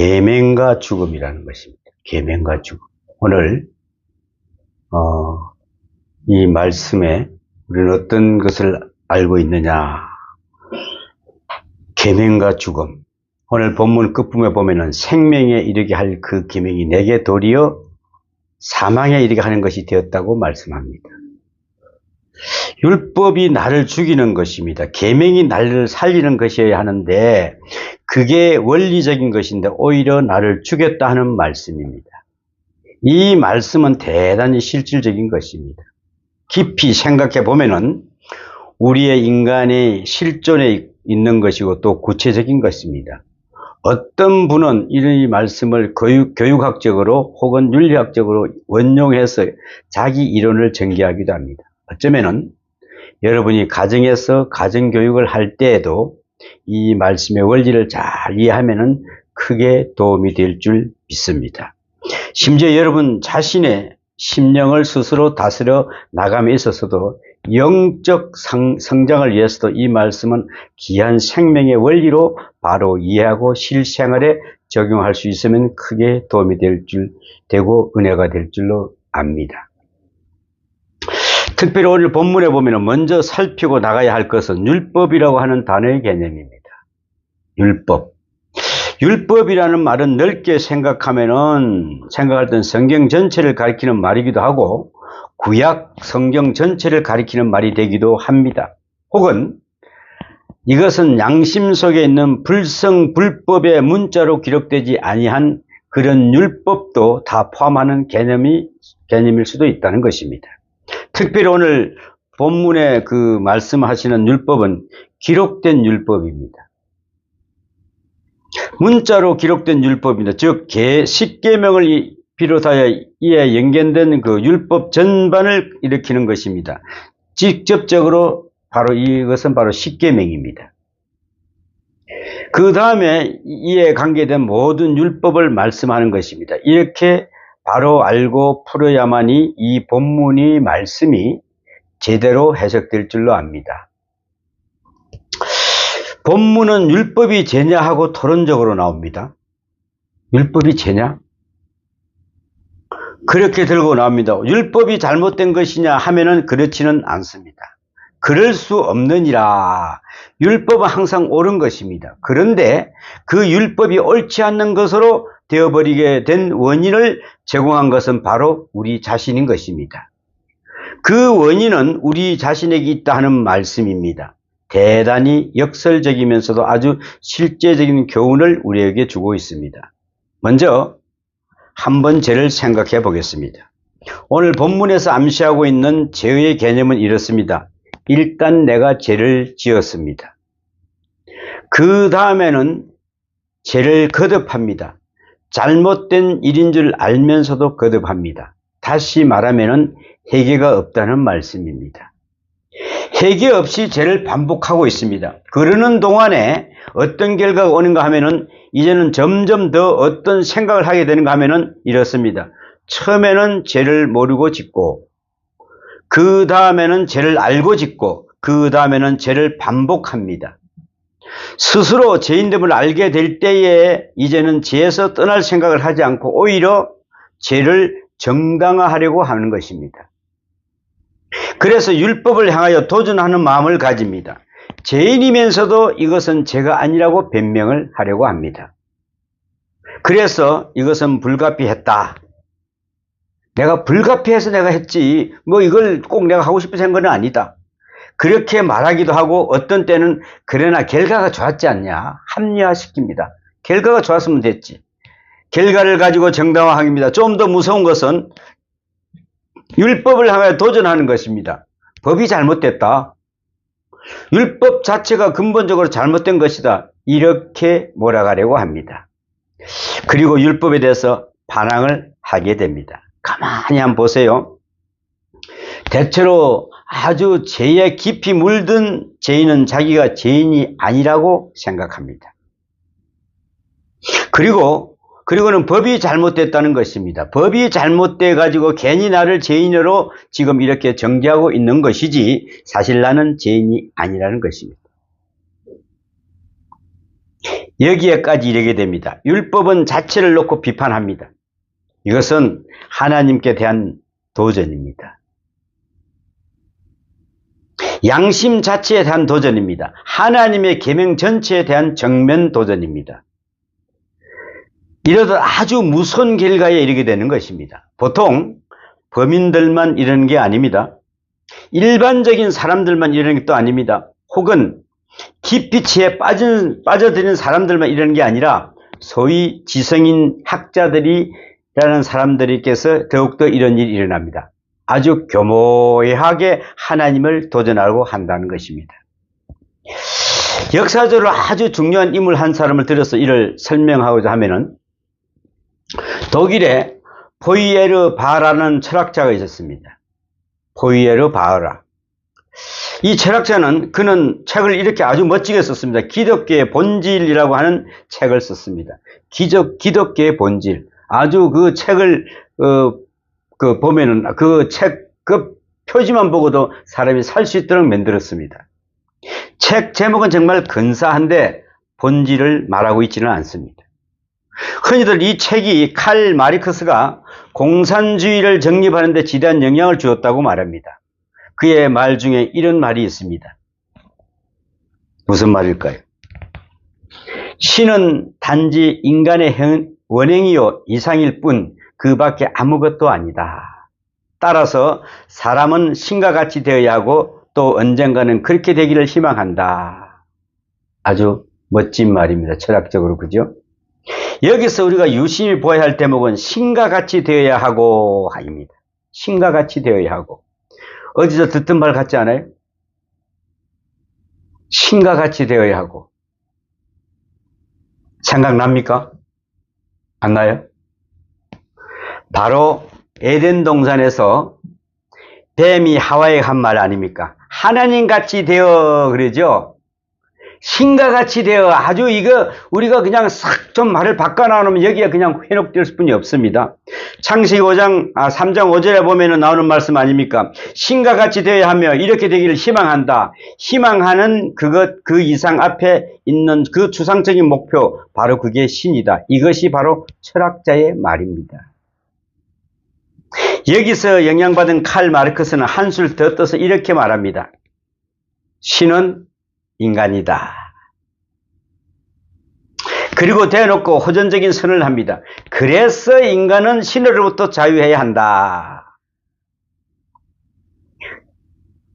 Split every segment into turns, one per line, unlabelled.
계명과 죽음이라는 것입니다. 계명과 죽음. 오늘 이 말씀에 우리는 어떤 것을 알고 있느냐. 계명과 죽음. 오늘 본문 끝부분에 보면은 생명에 이르게 할 그 계명이 내게 도리어 사망에 이르게 하는 것이 되었다고 말씀합니다. 율법이 나를 죽이는 것입니다. 계명이 나를 살리는 것이어야 하는데 그게 원리적인 것인데 오히려 나를 죽였다 하는 말씀입니다. 이 말씀은 대단히 실질적인 것입니다. 깊이 생각해 보면은 우리의 인간의 실존에 있는 것이고 또 구체적인 것입니다. 어떤 분은 이 말씀을 교육학적으로 혹은 윤리학적으로 원용해서 자기 이론을 전개하기도 합니다. 어쩌면은 여러분이 가정에서 가정교육을 할 때에도 이 말씀의 원리를 잘 이해하면은 크게 도움이 될 줄 믿습니다. 심지어 여러분 자신의 심령을 스스로 다스려 나감에 있어서도 영적 성장을 위해서도 이 말씀은 귀한 생명의 원리로 바로 이해하고 실생활에 적용할 수 있으면 크게 도움이 되고 은혜가 될 줄로 압니다. 특별히 오늘 본문에 보면 먼저 살피고 나가야 할 것은 율법이라고 하는 단어의 개념입니다. 율법. 율법이라는 말은 넓게 생각할 땐 성경 전체를 가리키는 말이기도 하고 구약 성경 전체를 가리키는 말이 되기도 합니다. 혹은 이것은 양심 속에 있는 불성불법의 문자로 기록되지 아니한 그런 율법도 다 포함하는 개념일 수도 있다는 것입니다. 특별히 오늘 본문에 그 말씀하시는 율법은 기록된 율법입니다. 문자로 기록된 율법입니다. 즉, 10계명을 비롯하여 이에 연결된 그 율법 전반을 일으키는 것입니다. 직접적으로 이것은 바로 10계명입니다. 그 다음에 이에 관계된 모든 율법을 말씀하는 것입니다. 이렇게 바로 알고 풀어야만이 이 본문의 말씀이 제대로 해석될 줄로 압니다. 본문은 율법이 죄냐 하고 토론적으로 나옵니다. 율법이 죄냐? 그렇게 들고 나옵니다. 율법이 잘못된 것이냐 하면은 그렇지는 않습니다. 그럴 수 없느니라. 율법은 항상 옳은 것입니다. 그런데 그 율법이 옳지 않는 것으로 되어버리게 된 원인을 제공한 것은 바로 우리 자신인 것입니다. 그 원인은 우리 자신에게 있다 하는 말씀입니다. 대단히 역설적이면서도 아주 실제적인 교훈을 우리에게 주고 있습니다. 먼저 한번 죄를 생각해 보겠습니다. 오늘 본문에서 암시하고 있는 죄의 개념은 이렇습니다. 일단 내가 죄를 지었습니다. 그 다음에는 죄를 거듭합니다. 잘못된 일인 줄 알면서도 거듭합니다. 다시 말하면은 회개가 없다는 말씀입니다. 회개 없이 죄를 반복하고 있습니다. 그러는 동안에 어떤 결과가 오는가 하면은 이제는 점점 더 어떤 생각을 하게 되는가 하면은 이렇습니다. 처음에는 죄를 모르고 짓고 그 다음에는 죄를 알고 짓고 그 다음에는 죄를 반복합니다. 스스로 죄인됨을 알게 될 때에 이제는 죄에서 떠날 생각을 하지 않고 오히려 죄를 정당화하려고 하는 것입니다. 그래서 율법을 향하여 도전하는 마음을 가집니다. 죄인이면서도 이것은 죄가 아니라고 변명을 하려고 합니다. 그래서 이것은 불가피했다. 내가 불가피해서 내가 했지 이걸 꼭 내가 하고 싶어서 한 건 아니다. 그렇게 말하기도 하고 어떤 때는 그러나 결과가 좋았지 않냐 합리화시킵니다. 결과가 좋았으면 됐지. 결과를 가지고 정당화합니다. 좀 더 무서운 것은 율법을 향하여 도전하는 것입니다. 법이 잘못됐다. 율법 자체가 근본적으로 잘못된 것이다. 이렇게 몰아가려고 합니다. 그리고 율법에 대해서 반항을 하게 됩니다. 가만히 한번 보세요. 대체로 아주 죄에 깊이 물든 죄인은 자기가 죄인이 아니라고 생각합니다. 그리고는 법이 잘못됐다는 것입니다. 법이 잘못돼 가지고 괜히 나를 죄인으로 지금 이렇게 정죄하고 있는 것이지 사실 나는 죄인이 아니라는 것입니다. 여기에까지 이르게 됩니다. 율법은 자체를 놓고 비판합니다. 이것은 하나님께 대한 도전입니다. 양심 자체에 대한 도전입니다. 하나님의 계명 전체에 대한 정면 도전입니다. 이러다 아주 무서운 결과에 이르게 되는 것입니다. 보통 범인들만 이러는 게 아닙니다. 일반적인 사람들만 이러는 것도 아닙니다. 혹은 깊이 지에 빠져드는 사람들만 이러는 게 아니라 소위 지성인 학자들이라는 사람들께서 더욱더 이런 일이 일어납니다. 아주 교모하게 하나님을 도전하고 한다는 것입니다. 역사적으로 아주 중요한 인물 한 사람을 들어서 이를 설명하고자 하면은 독일에 포이에르 바라는 철학자가 있었습니다. 포이에르 바흐라. 이 철학자는 그는 책을 이렇게 아주 멋지게 썼습니다. 기독교의 본질이라고 하는 책을 썼습니다. 기독교의 본질. 아주 그 책을 보면은 그 책 그 표지만 보고도 사람이 살 수 있도록 만들었습니다. 책 제목은 정말 근사한데 본질을 말하고 있지는 않습니다. 흔히들 이 책이 칼 마르크스가 공산주의를 정립하는 데 지대한 영향을 주었다고 말합니다. 그의 말 중에 이런 말이 있습니다. 무슨 말일까요? 신은 단지 인간의 원행이요 이상일 뿐 그 밖에 아무것도 아니다. 따라서 사람은 신과 같이 되어야 하고 또 언젠가는 그렇게 되기를 희망한다. 아주 멋진 말입니다. 철학적으로, 그죠? 여기서 우리가 유심히 보아야 할 대목은 신과 같이 되어야 하고 입니다. 신과 같이 되어야 하고. 어디서 듣던 말 같지 않아요? 신과 같이 되어야 하고. 생각납니까? 안 나요? 바로 에덴 동산에서 뱀이 하와에게 한 말 아닙니까? 하나님 같이 되어, 그러죠? 신과 같이 되어. 아주 이거 우리가 그냥 싹 좀 말을 바꿔 나누면 여기에 그냥 회복될 뿐이 없습니다. 창세기 3장 5절에 보면 나오는 말씀 아닙니까? 신과 같이 되어야 하며 이렇게 되기를 희망한다. 희망하는 그 이상 앞에 있는 그 추상적인 목표, 바로 그게 신이다. 이것이 바로 철학자의 말입니다. 여기서 영향받은 칼 마르크스는 한술 더 떠서 이렇게 말합니다. 신은 인간이다. 그리고 대놓고 호전적인 선언을 합니다. 그래서 인간은 신으로부터 자유해야 한다.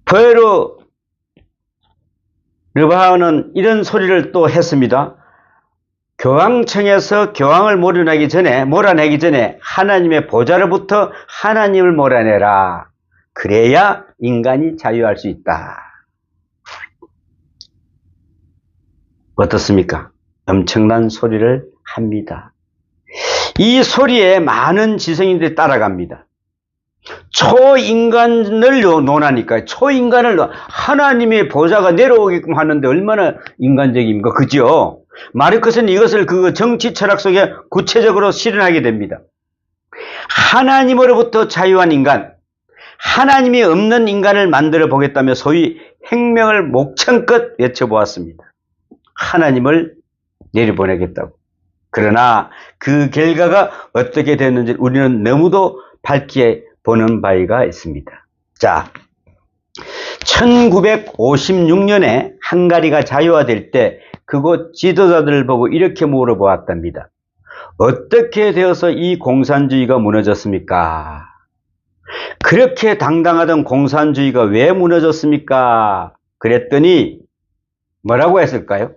포에르 르바흐는 이런 소리를 또 했습니다. 교황청에서 교황을 몰아내기 전에 하나님의 보좌로부터 하나님을 몰아내라. 그래야 인간이 자유할 수 있다. 어떻습니까? 엄청난 소리를 합니다. 이 소리에 많은 지성인들이 따라갑니다. 초인간을 논하니까, 초인간을 하나님의 보좌가 내려오게끔 하는데 얼마나 인간적입니까? 그죠? 마르크스는 이것을 그 정치 철학 속에 구체적으로 실현하게 됩니다. 하나님으로부터 자유한 인간, 하나님이 없는 인간을 만들어 보겠다며 소위 혁명을 목청껏 외쳐보았습니다. 하나님을 내려보내겠다고. 그러나 그 결과가 어떻게 됐는지 우리는 너무도 밝게 보는 바가 있습니다. 자, 1956년에 헝가리가 자유화될 때 그곳 지도자들을 보고 이렇게 물어보았답니다. 어떻게 되어서 이 공산주의가 무너졌습니까? 그렇게 당당하던 공산주의가 왜 무너졌습니까? 그랬더니 뭐라고 했을까요?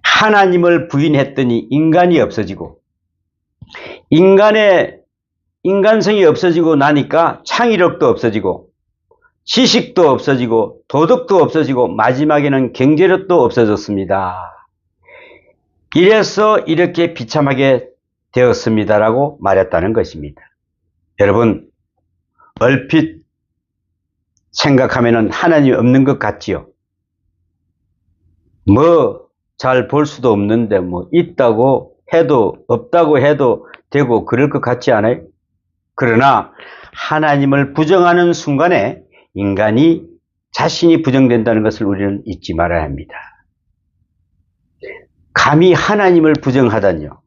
하나님을 부인했더니 인간이 없어지고, 인간성이 없어지고 나니까 창의력도 없어지고, 지식도 없어지고, 도덕도 없어지고, 마지막에는 경제력도 없어졌습니다. 이래서 이렇게 비참하게 되었습니다라고 말했다는 것입니다. 여러분, 얼핏 생각하면은 하나님이 없는 것 같지요? 잘 볼 수도 없는데 있다고 해도 없다고 해도 되고 그럴 것 같지 않아요? 그러나 하나님을 부정하는 순간에 인간이 자신이 부정된다는 것을 우리는 잊지 말아야 합니다. 감히 하나님을 부정하다니요.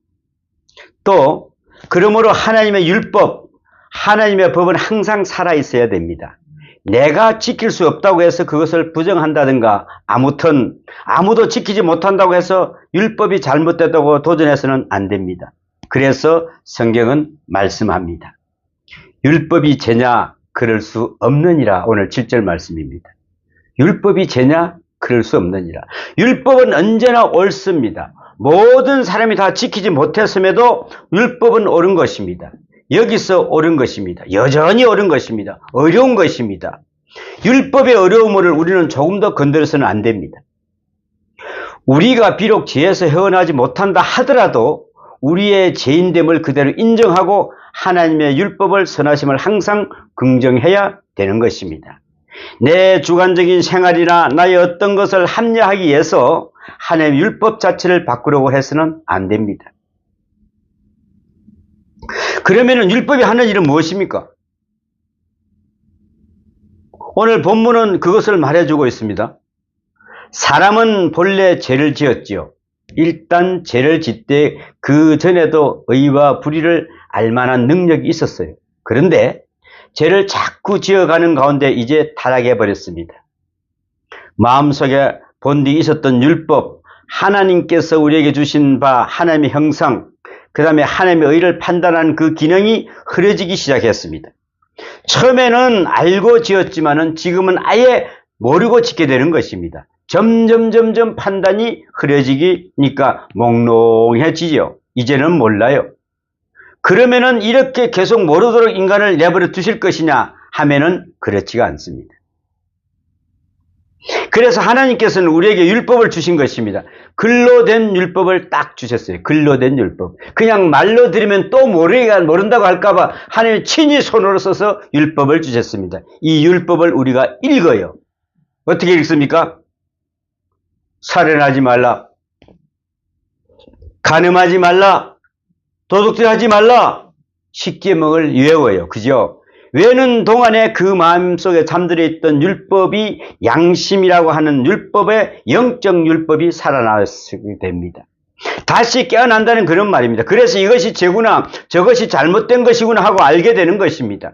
또 그러므로 하나님의 율법, 하나님의 법은 항상 살아있어야 됩니다. 내가 지킬 수 없다고 해서 그것을 부정한다든가 아무튼 아무도 지키지 못한다고 해서 율법이 잘못됐다고 도전해서는 안 됩니다. 그래서 성경은 말씀합니다. 율법이 죄냐? 그럴 수 없느니라. 오늘 7절 말씀입니다. 율법이 죄냐? 그럴 수 없느니라. 율법은 언제나 옳습니다. 모든 사람이 다 지키지 못했음에도 율법은 옳은 것입니다. 여기서 옳은 것입니다. 여전히 옳은 것입니다. 어려운 것입니다. 율법의 어려움을 우리는 조금 더 건드려서는 안 됩니다. 우리가 비록 죄에서 헤어나지 못한다 하더라도 우리의 죄인됨을 그대로 인정하고 하나님의 율법을 선하심을 항상 긍정해야 되는 것입니다. 내 주관적인 생활이나 나의 어떤 것을 합리화하기 위해서 하나님의 율법 자체를 바꾸려고 해서는 안 됩니다. 그러면 율법이 하는 일은 무엇입니까? 오늘 본문은 그것을 말해주고 있습니다. 사람은 본래 죄를 지었지요. 일단 죄를 짓되 그 전에도 의와 불의를 알만한 능력이 있었어요. 그런데 죄를 자꾸 지어가는 가운데 이제 타락해버렸습니다. 마음속에 본디 있었던 율법, 하나님께서 우리에게 주신 바 하나님의 형상, 그 다음에 하나님의 의를 판단하는 그 기능이 흐려지기 시작했습니다. 처음에는 알고 지었지만은 지금은 아예 모르고 짓게 되는 것입니다. 점점 판단이 흐려지니까 몽롱해지죠. 이제는 몰라요. 그러면은 이렇게 계속 모르도록 인간을 내버려 두실 것이냐 하면은 그렇지가 않습니다. 그래서 하나님께서는 우리에게 율법을 주신 것입니다. 글로 된 율법을 딱 주셨어요. 글로 된 율법. 그냥 말로 들으면 또 모른다고 할까봐 하나님이 친히 손으로 써서 율법을 주셨습니다. 이 율법을 우리가 읽어요. 어떻게 읽습니까? 살인하지 말라, 간음하지 말라, 도둑질하지 말라, 10계명을 외워요. 그죠? 외우는 동안에 그 마음속에 잠들어 있던 율법이 양심이라고 하는 율법의 영적 율법이 살아나게 됩니다. 다시 깨어난다는 그런 말입니다. 그래서 이것이 죄구나 저것이 잘못된 것이구나 하고 알게 되는 것입니다.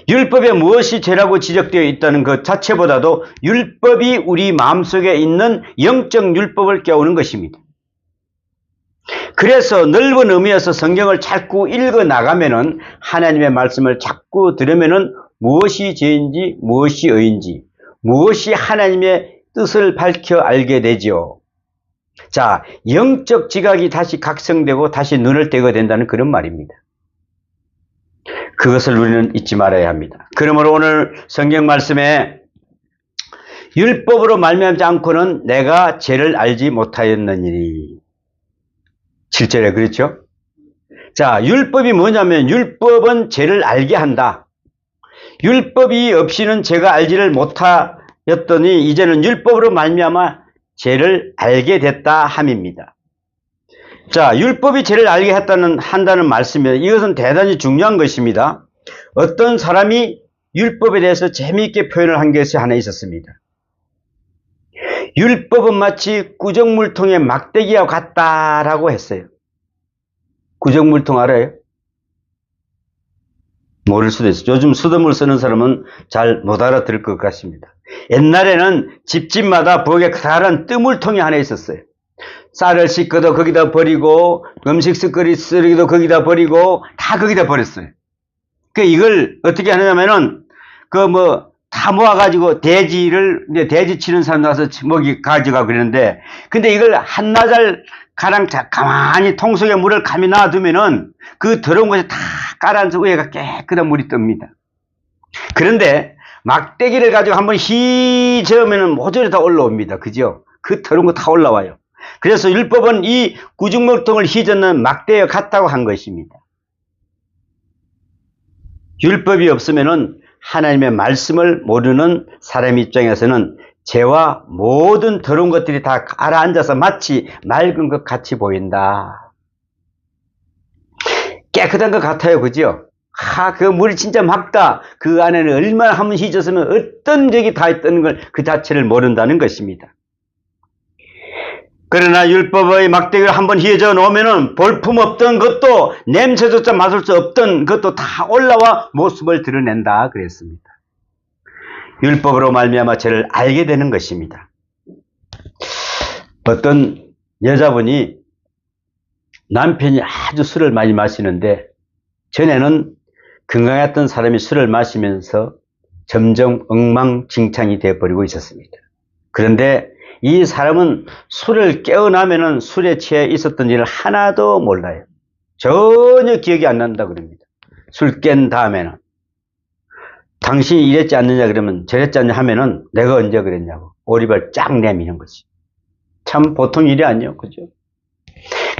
율법에 무엇이 죄라고 지적되어 있다는 것 자체보다도 율법이 우리 마음속에 있는 영적 율법을 깨우는 것입니다. 그래서 넓은 의미에서 성경을 자꾸 읽어 나가면은 하나님의 말씀을 자꾸 들으면은 무엇이 죄인지 무엇이 의인지 무엇이 하나님의 뜻을 밝혀 알게 되죠. 자, 영적 지각이 다시 각성되고 다시 눈을 떼게 된다는 그런 말입니다. 그것을 우리는 잊지 말아야 합니다. 그러므로 오늘 성경 말씀에 율법으로 말미암지 않고는 내가 죄를 알지 못하였느니리. 7절에 그렇죠? 자, 율법이 뭐냐면 율법은 죄를 알게 한다. 율법이 없이는 죄가 알지를 못하였더니 이제는 율법으로 말미암아 죄를 알게 됐다 함입니다. 자, 율법이 죄를 알게 한다는 말씀이에요. 이것은 대단히 중요한 것입니다. 어떤 사람이 율법에 대해서 재미있게 표현을 한 것이 하나 있었습니다. 율법은 마치 구정물통의 막대기와 같다라고 했어요. 구정물통 알아요? 모를 수도 있어요. 요즘 수돗물 쓰는 사람은 잘 못 알아들을 것 같습니다. 옛날에는 집집마다 부엌에 커다란 뜨물통이 하나 있었어요. 쌀을 씻고도 거기다 버리고 음식 쓰레기도 거기다 버리고 다 거기다 버렸어요. 이걸 어떻게 하냐면은 다 모아가지고 돼지 치는 사람 나와서 먹이 가져가고 그러는데, 근데 이걸 한나절 가량 가만히 통 속에 물을 감이 놔두면은 그 더러운 것이 다 깔아앉아서 위에가 깨끗한 물이 뜹니다. 그런데 막대기를 가지고 한번 휘 저으면은 모조리 다 올라옵니다. 그죠? 그 더러운 거 다 올라와요. 그래서 율법은 이 구중물통을 휘젓는 막대와 같다고 한 것입니다. 율법이 없으면은 하나님의 말씀을 모르는 사람 입장에서는 죄와 모든 더러운 것들이 다 가라앉아서 마치 맑은 것 같이 보인다. 깨끗한 것 같아요. 그죠? 그 물이 진짜 맑다. 그 안에는 얼마나 한번 휘졌으면 어떤 적이 다 있다는 걸 그 자체를 모른다는 것입니다. 그러나 율법의 막대기를 한번 휘어져 놓으면은 볼품 없던 것도 냄새조차 맡을 수 없던 것도 다 올라와 모습을 드러낸다 그랬습니다. 율법으로 말미암아 죄를 알게 되는 것입니다. 어떤 여자분이 남편이 아주 술을 많이 마시는데 전에는 건강했던 사람이 술을 마시면서 점점 엉망진창이 되어버리고 있었습니다. 그런데 이 사람은 술을 깨어나면은 술에 취해 있었던 일을 하나도 몰라요. 전혀 기억이 안 난다 그럽니다. 술 깬 다음에는. 당신이 이랬지 않느냐 그러면 저랬지 않냐 하면은 내가 언제 그랬냐고 오리발 쫙 내미는 거지. 참 보통 일이 아니에요. 그죠?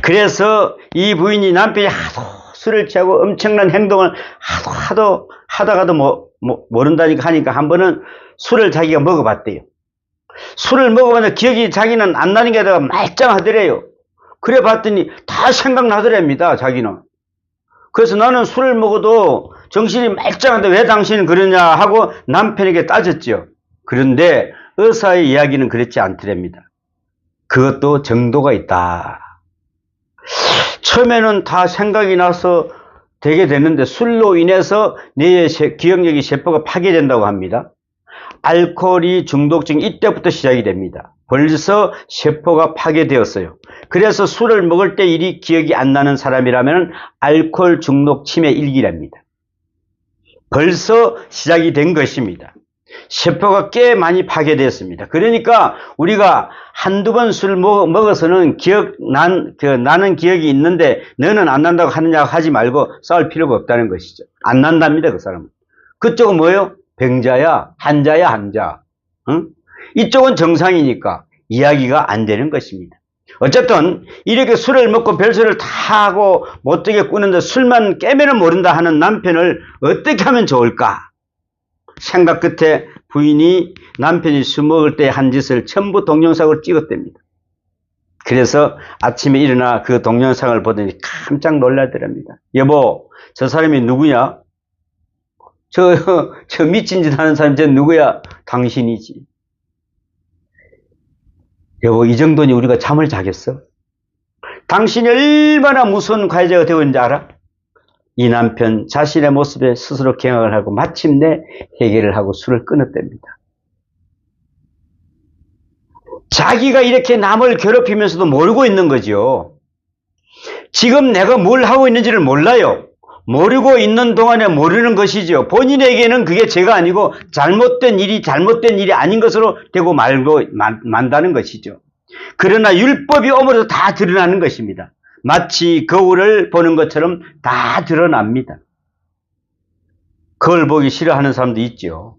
그래서 이 부인이 남편이 하도 술을 취하고 엄청난 행동을 하도 하다가도 모른다니까 하니까 한 번은 술을 자기가 먹어봤대요. 술을 먹어봤는데 기억이 자기는 안 나는 게 아니라 말짱하더래요. 그래 봤더니 다 생각나더랍니다. 자기는. 그래서 나는 술을 먹어도 정신이 말짱한데 왜 당신은 그러냐 하고 남편에게 따졌죠. 그런데 의사의 이야기는 그렇지 않더랍니다. 그것도 정도가 있다. 처음에는 다 생각이 나서 되게 됐는데 술로 인해서 뇌의 기억력이 세포가 파괴된다고 합니다. 알코올이 중독증 이때부터 시작이 됩니다. 벌써 세포가 파괴되었어요. 그래서 술을 먹을 때 일이 기억이 안 나는 사람이라면 알코올 중독 치매 1기랍니다. 벌써 시작이 된 것입니다. 세포가 꽤 많이 파괴되었습니다. 그러니까 우리가 한두 번 술 먹어서는 나는 기억이 있는데 너는 안 난다고 하느냐 하지 말고 싸울 필요가 없다는 것이죠. 안 난답니다, 그 사람은. 그쪽은 뭐예요? 병자야, 한자. 응? 이쪽은 정상이니까 이야기가 안 되는 것입니다. 어쨌든 이렇게 술을 먹고 별소리를 다 하고 못되게 꾸는데 술만 깨면은 모른다 하는 남편을 어떻게 하면 좋을까? 생각 끝에 부인이 남편이 술 먹을 때 한 짓을 전부 동영상으로 찍었답니다. 그래서 아침에 일어나 그 동영상을 보더니 깜짝 놀라더랍니다. 여보, 저 사람이 누구냐? 저 미친 짓 하는 사람 쟤 누구야? 당신이지. 여보, 이 정도니 우리가 잠을 자겠어? 당신이 얼마나 무서운 가해자가 되고 있는지 알아? 이 남편 자신의 모습에 스스로 경악을 하고 마침내 해결을 하고 술을 끊었답니다. 자기가 이렇게 남을 괴롭히면서도 모르고 있는 거죠. 지금 내가 뭘 하고 있는지를 몰라요. 모르고 있는 동안에 모르는 것이죠. 본인에게는 그게 죄가 아니고 잘못된 일이 아닌 것으로 되고 만다는 것이죠. 그러나 율법이 오므로 다 드러나는 것입니다. 마치 거울을 보는 것처럼 다 드러납니다. 거울 보기 싫어하는 사람도 있죠.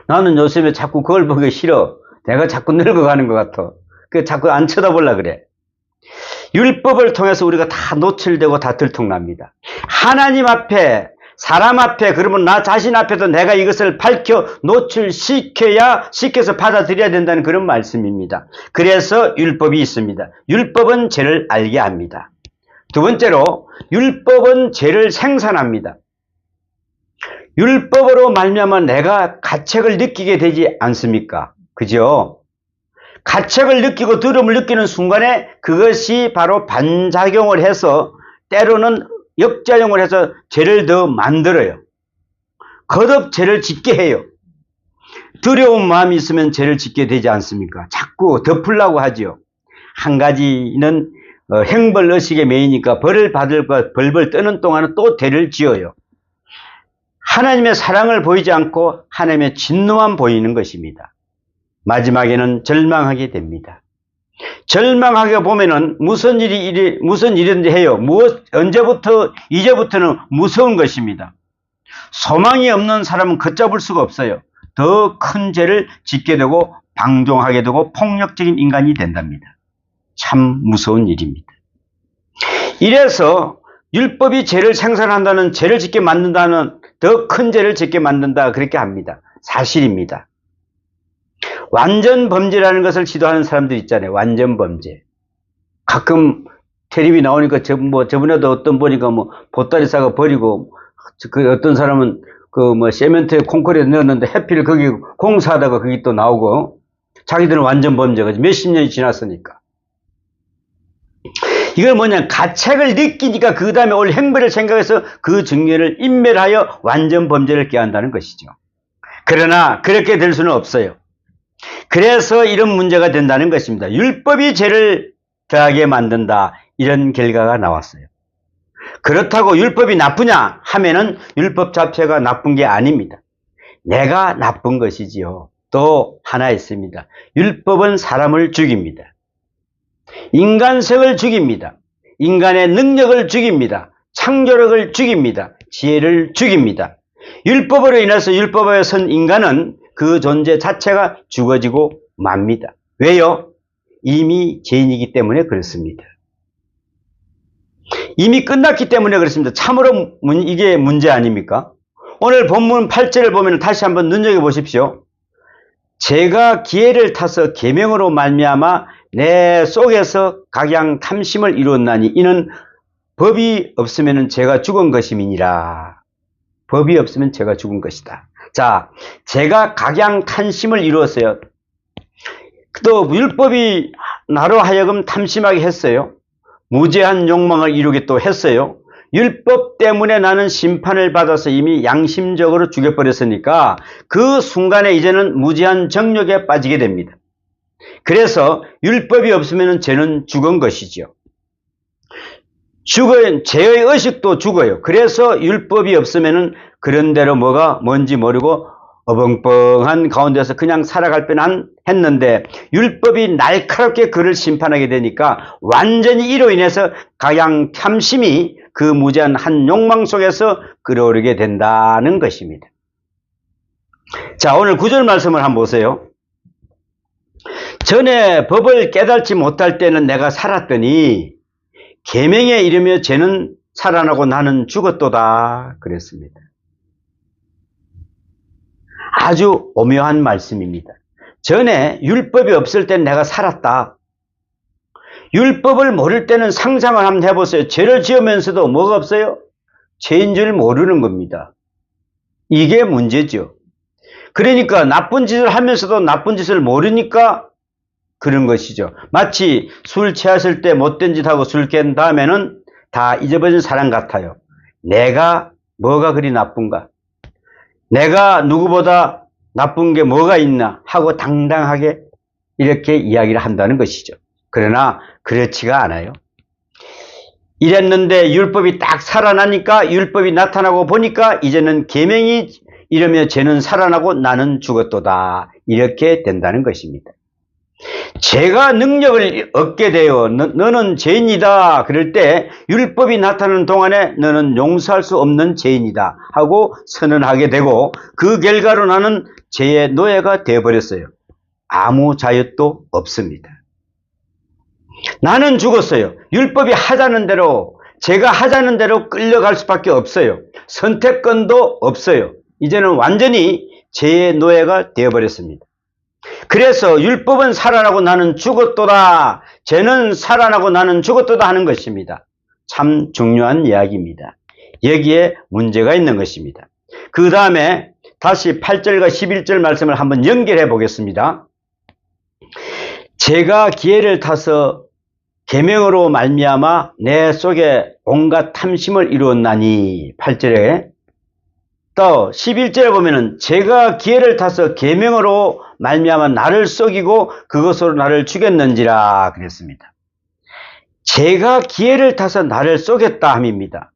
나는 요즘에 자꾸 거울 보기 싫어. 내가 자꾸 늙어가는 것 같아. 자꾸 안 쳐다보려고 그래. 율법을 통해서 우리가 다 노출되고 다 들통납니다. 하나님 앞에, 사람 앞에, 그러면 나 자신 앞에도 내가 이것을 밝혀 시켜서 받아들여야 된다는 그런 말씀입니다. 그래서 율법이 있습니다. 율법은 죄를 알게 합니다. 두 번째로, 율법은 죄를 생산합니다. 율법으로 말미암아 내가 가책을 느끼게 되지 않습니까? 그죠? 가책을 느끼고 두려움을 느끼는 순간에 그것이 바로 반작용을 해서 때로는 역작용을 해서 죄를 더 만들어요. 거듭 죄를 짓게 해요. 두려운 마음이 있으면 죄를 짓게 되지 않습니까? 자꾸 덮으려고 하죠. 한 가지는 행벌의식에 매이니까 벌을 받을 것 벌벌 떠는 동안은 또 죄를 지어요. 하나님의 사랑을 보이지 않고 하나님의 진노만 보이는 것입니다. 마지막에는 절망하게 됩니다. 절망하게 보면은 무슨 일이든지 해요. 이제부터는 무서운 것입니다. 소망이 없는 사람은 걷잡을 수가 없어요. 더 큰 죄를 짓게 되고 방종하게 되고 폭력적인 인간이 된답니다. 참 무서운 일입니다. 이래서 율법이 죄를 생산한다는, 죄를 짓게 만든다는, 더 큰 죄를 짓게 만든다 그렇게 합니다. 사실입니다. 완전 범죄라는 것을 지도하는 사람들 있잖아요. 완전 범죄. 가끔 텔레비 나오니까 저번에도 어떤 보니까 보따리 싸가 버리고, 어떤 사람은 세멘트에 콘크리트 넣었는데 해필 거기 공사하다가 거기 또 나오고, 자기들은 완전 범죄가 몇십 년이 지났으니까. 이걸 뭐냐, 가책을 느끼니까 그 다음에 올 행벌을 생각해서 그 증례를 인멸하여 완전 범죄를 깨한다는 것이죠. 그러나 그렇게 될 수는 없어요. 그래서 이런 문제가 된다는 것입니다. 율법이 죄를 더하게 만든다, 이런 결과가 나왔어요. 그렇다고 율법이 나쁘냐 하면은 율법 자체가 나쁜 게 아닙니다. 내가 나쁜 것이지요. 또 하나 있습니다. 율법은 사람을 죽입니다. 인간성을 죽입니다. 인간의 능력을 죽입니다. 창조력을 죽입니다. 지혜를 죽입니다. 율법으로 인해서 율법에 선 인간은 그 존재 자체가 죽어지고 맙니다. 왜요? 이미 죄인이기 때문에 그렇습니다. 이미 끝났기 때문에 그렇습니다. 참으로 이게 문제 아닙니까? 오늘 본문 8절을 보면 다시 한번 눈여겨보십시오. 제가 기회를 타서 계명으로 말미암아 내 속에서 각양 탐심을 이루었나니 이는 법이 없으면 제가 죽은 것임이니라. 법이 없으면 제가 죽은 것이다. 자, 제가 각양 탐심을 이루었어요. 또 율법이 나로 하여금 탐심하게 했어요. 무제한 욕망을 이루게 또 했어요. 율법 때문에 나는 심판을 받아서 이미 양심적으로 죽여버렸으니까 그 순간에 이제는 무제한 정욕에 빠지게 됩니다. 그래서 율법이 없으면 죄는 죽은 것이죠. 죄의 의식도 죽어요. 그래서 율법이 없으면 그런 대로 뭐가 뭔지 모르고 어벙벙한 가운데서 그냥 살아갈 뻔한 했는데 율법이 날카롭게 그를 심판하게 되니까 완전히 이로 인해서 각양 탐심이 그 무제한 한 욕망 속에서 끌어오르게 된다는 것입니다. 자, 오늘 9절 말씀을 한번 보세요. 전에 법을 깨달지 못할 때는 내가 살았더니 계명에 이르며 죄는 살아나고 나는 죽었도다 그랬습니다. 아주 오묘한 말씀입니다. 전에 율법이 없을 땐 내가 살았다. 율법을 모를 때는 상상을 한번 해보세요. 죄를 지으면서도 뭐가 없어요? 죄인 줄 모르는 겁니다. 이게 문제죠. 그러니까 나쁜 짓을 하면서도 나쁜 짓을 모르니까 그런 것이죠. 마치 술 취했을 때 못된 짓하고 술 깬 다음에는 다 잊어버린 사람 같아요. 내가 뭐가 그리 나쁜가? 내가 누구보다 나쁜 게 뭐가 있나 하고 당당하게 이렇게 이야기를 한다는 것이죠. 그러나 그렇지가 않아요. 이랬는데 율법이 딱 살아나니까 율법이 나타나고 보니까 이제는 계명이 이러며 죄는 살아나고 나는 죽었도다. 이렇게 된다는 것입니다. 죄가 능력을 얻게 되어 너는 죄인이다 그럴 때 율법이 나타나는 동안에 너는 용서할 수 없는 죄인이다 하고 선언하게 되고 그 결과로 나는 죄의 노예가 되어버렸어요. 아무 자유도 없습니다. 나는 죽었어요. 율법이 하자는 대로 제가 하자는 대로 끌려갈 수밖에 없어요. 선택권도 없어요. 이제는 완전히 죄의 노예가 되어버렸습니다. 그래서 율법은 살아나고 나는 죽었도다. 죄는 살아나고 나는 죽었도다 하는 것입니다. 참 중요한 이야기입니다. 여기에 문제가 있는 것입니다. 그 다음에 다시 8절과 11절 말씀을 한번 연결해 보겠습니다. 제가 기회를 타서 계명으로 말미암아 내 속에 온갖 탐심을 이루었나니 8절에 또 11절에 보면은 제가 기회를 타서 계명으로 말미암아 나를 속이고 그것으로 나를 죽였는지라 그랬습니다. 제가 기회를 타서 나를 속였다 함입니다.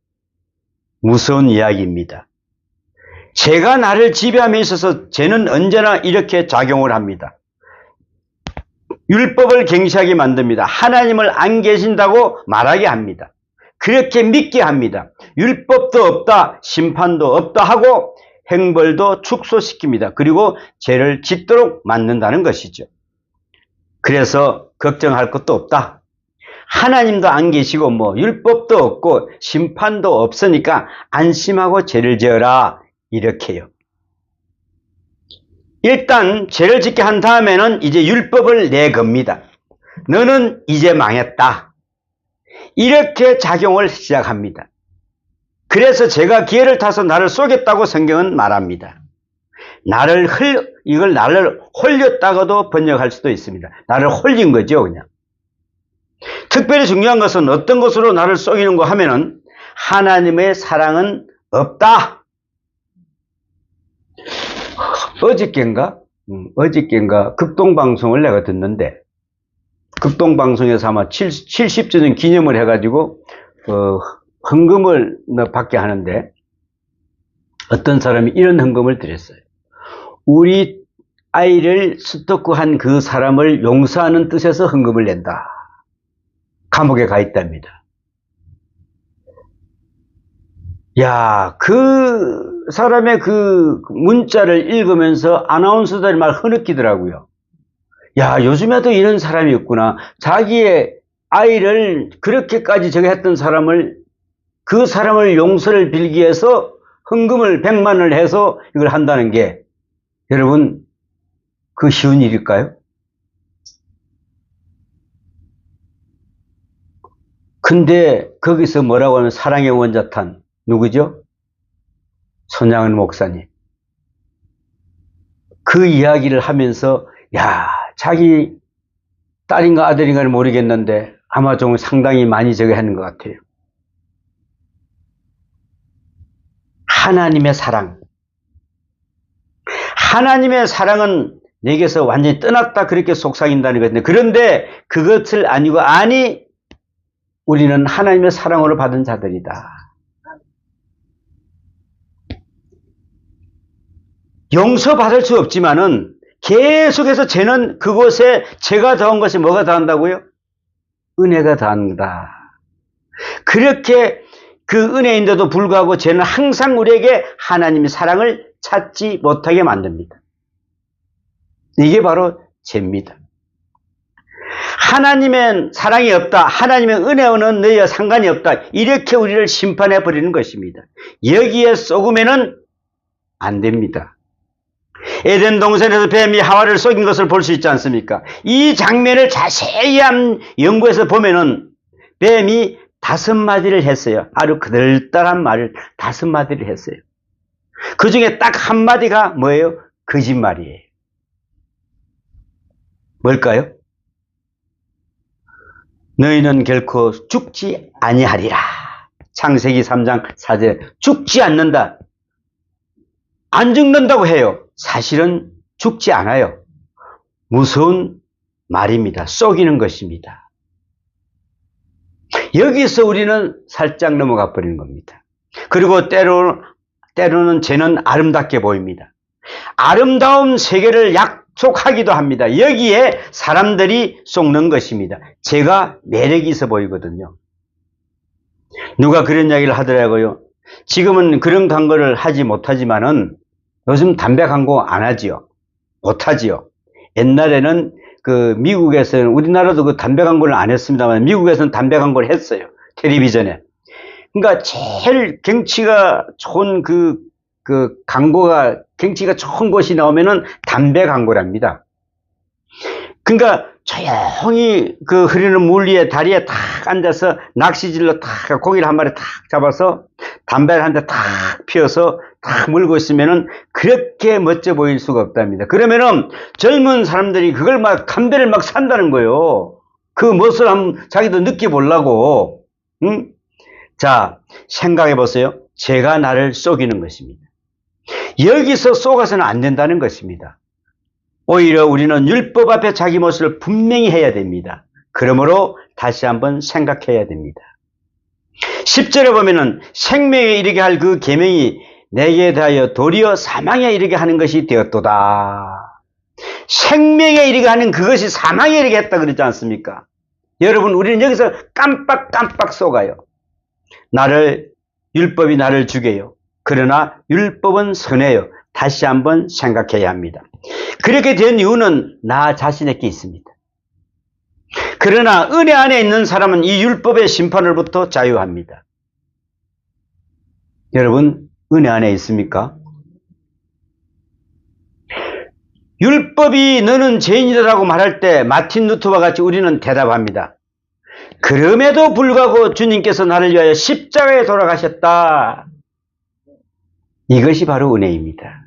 무서운 이야기입니다. 제가 나를 지배함에 있어서 죄는 언제나 이렇게 작용을 합니다. 율법을 경시하게 만듭니다. 하나님을 안 계신다고 말하게 합니다. 그렇게 믿게 합니다. 율법도 없다, 심판도 없다 하고 행벌도 축소시킵니다. 그리고 죄를 짓도록 만든다는 것이죠. 그래서 걱정할 것도 없다. 하나님도 안 계시고 율법도 없고 심판도 없으니까 안심하고 죄를 지어라 이렇게요. 일단 죄를 짓게 한 다음에는 이제 율법을 내겁니다. 너는 이제 망했다. 이렇게 작용을 시작합니다. 그래서 제가 기회를 타서 나를 속였다고 성경은 말합니다. 이걸 나를 홀렸다고도 번역할 수도 있습니다. 나를 홀린 거죠, 그냥. 특별히 중요한 것은 어떤 것으로 나를 속이는가 하면은 하나님의 사랑은 없다. 어저께인가 극동방송을 내가 듣는데, 극동방송에서 아마 70주년 기념을 해가지고 헌금을 받게 하는데, 어떤 사람이 이런 헌금을 드렸어요. 우리 아이를 스토커한 그 사람을 용서하는 뜻에서 헌금을 낸다. 감옥에 가 있답니다. 야, 그 사람의 그 문자를 읽으면서 아나운서들이 말 흐느끼더라고요. 야, 요즘에도 이런 사람이 있구나. 자기의 아이를 그렇게까지 저기 했던 사람을, 그 사람을 용서를 빌기 위해서 헌금을 100만을 해서 이걸 한다는 게, 여러분, 그 쉬운 일일까요? 근데 거기서 뭐라고 하면 사랑의 원자탄, 누구죠? 손양은 목사님. 그 이야기를 하면서, 야, 자기 딸인가 아들인가는 모르겠는데 아마 좀 상당히 많이 저기 하는 것 같아요. 하나님의 사랑. 하나님의 사랑은 내게서 완전히 떠났다, 그렇게 속삭인다는 것인데, 그런데 그것을 아니고, 아니, 우리는 하나님의 사랑으로 받은 자들이다. 용서받을 수 없지만은 계속해서 쟤는 그곳에 죄가 더한 것이 뭐가 더한다고요? 은혜가 더한다. 그렇게 그 은혜인데도 불구하고 죄는 항상 우리에게 하나님의 사랑을 찾지 못하게 만듭니다. 이게 바로 죄입니다. 하나님의 사랑이 없다, 하나님의 은혜와는 너희와 상관이 없다, 이렇게 우리를 심판해 버리는 것입니다. 여기에 쏘으면은 안 됩니다. 에덴 동산에서 뱀이 하와를 속인 것을 볼 수 있지 않습니까? 이 장면을 자세히 연구해서 보면은 뱀이 5마디를 했어요. 아주 그들딸한 말을 5마디를 했어요. 그 중에 딱 한마디가 뭐예요? 거짓말이에요. 뭘까요? 너희는 결코 죽지 아니하리라. 창세기 3장 4절. 죽지 않는다. 안 죽는다고 해요. 사실은 죽지 않아요. 무서운 말입니다. 속이는 것입니다. 여기서 우리는 살짝 넘어가 버리는 겁니다. 그리고 때로는 죄는 아름답게 보입니다. 아름다운 세계를 약속하기도 합니다. 여기에 사람들이 속는 것입니다. 죄가 매력이 있어 보이거든요. 누가 그런 이야기를 하더라고요. 지금은 그런 광고를 하지 못하지만은 요즘 담배 광고 안 하지요. 못하지요. 옛날에는 그 미국에서는, 우리나라도 그 담배 광고를 안 했습니다만 미국에서는 담배 광고를 했어요. 텔레비전에. 그러니까 제일 경치가 좋은 그 광고가, 경치가 좋은 곳이 나오면은 담배 광고랍니다. 그러니까 조용히 그 흐르는 물 위에 다리에 탁 앉아서 낚시질로 탁 고기를 한 마리 탁 잡아서 담배를 한 대 탁 피워서 탁 물고 있으면은 그렇게 멋져 보일 수가 없답니다. 그러면은 젊은 사람들이 그걸 막 담배를 막 산다는 거예요. 그 멋을 한번 자기도 느껴보려고. 응? 자, 생각해 보세요. 죄가 나를 속이는 것입니다. 여기서 속아서는 안 된다는 것입니다. 오히려 우리는 율법 앞에 자기 모습을 분명히 해야 됩니다. 그러므로 다시 한번 생각해야 됩니다. 10절에 보면은 생명에 이르게 할 그 계명이 내게 대하여 도리어 사망에 이르게 하는 것이 되었도다. 생명에 이르게 하는 그것이 사망에 이르게 했다 그랬지 않습니까? 여러분, 우리는 여기서 깜빡 속아요. 율법이 나를 죽여요. 그러나 율법은 선해요. 다시 한번 생각해야 합니다. 그렇게 된 이유는 나 자신에게 있습니다. 그러나 은혜 안에 있는 사람은 이 율법의 심판으로부터 자유합니다. 여러분, 은혜 안에 있습니까? 율법이 너는 죄인이라고 말할 때 마틴 루터와 같이 우리는 대답합니다. 그럼에도 불구하고 주님께서 나를 위하여 십자가에 돌아가셨다. 이것이 바로 은혜입니다.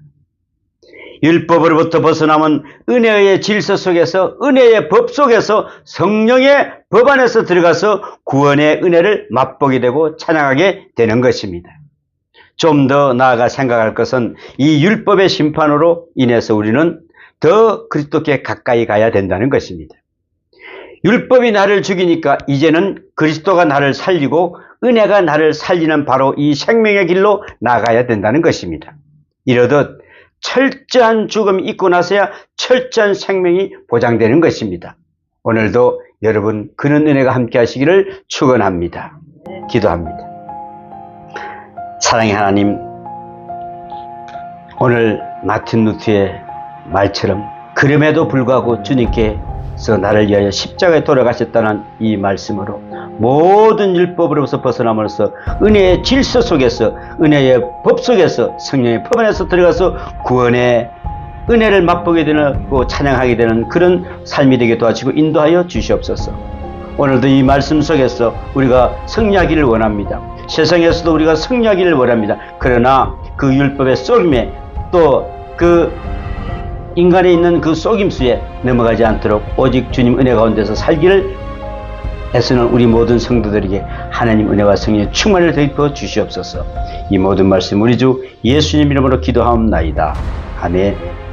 율법으로부터 벗어남은 은혜의 질서 속에서, 은혜의 법 속에서, 성령의 법 안에서 들어가서 구원의 은혜를 맛보게 되고 찬양하게 되는 것입니다. 좀 더 나아가 생각할 것은 이 율법의 심판으로 인해서 우리는 더 그리스도께 가까이 가야 된다는 것입니다. 율법이 나를 죽이니까 이제는 그리스도가 나를 살리고 은혜가 나를 살리는 바로 이 생명의 길로 나가야 된다는 것입니다. 이러듯 철저한 죽음이 있고 나서야 철저한 생명이 보장되는 것입니다. 오늘도 여러분 그런 은혜가 함께 하시기를 축원합니다. 기도합니다. 사랑의 하나님, 오늘 마틴 루트의 말처럼 그럼에도 불구하고 주님께서 나를 위하여 십자가에 돌아가셨다는 이 말씀으로 모든 율법으로부터 벗어남으로써 은혜의 질서 속에서, 은혜의 법 속에서, 성령의 법 안에서 들어가서 구원의 은혜를 맛보게 되고 찬양하게 되는 그런 삶이 되게 도와주시고 인도하여 주시옵소서. 오늘도 이 말씀 속에서 우리가 승리하기를 원합니다. 세상에서도 우리가 승리하기를 원합니다. 그러나 그 율법의 속임에 또 그 인간에 있는 그 속임수에 넘어가지 않도록 오직 주님 은혜 가운데서 살기를 애쓰는 우리 모든 성도들에게 하나님 은혜와 성령의 충만을 더입어 주시옵소서. 이 모든 말씀 우리 주 예수님 이름으로 기도하옵나이다. 아멘.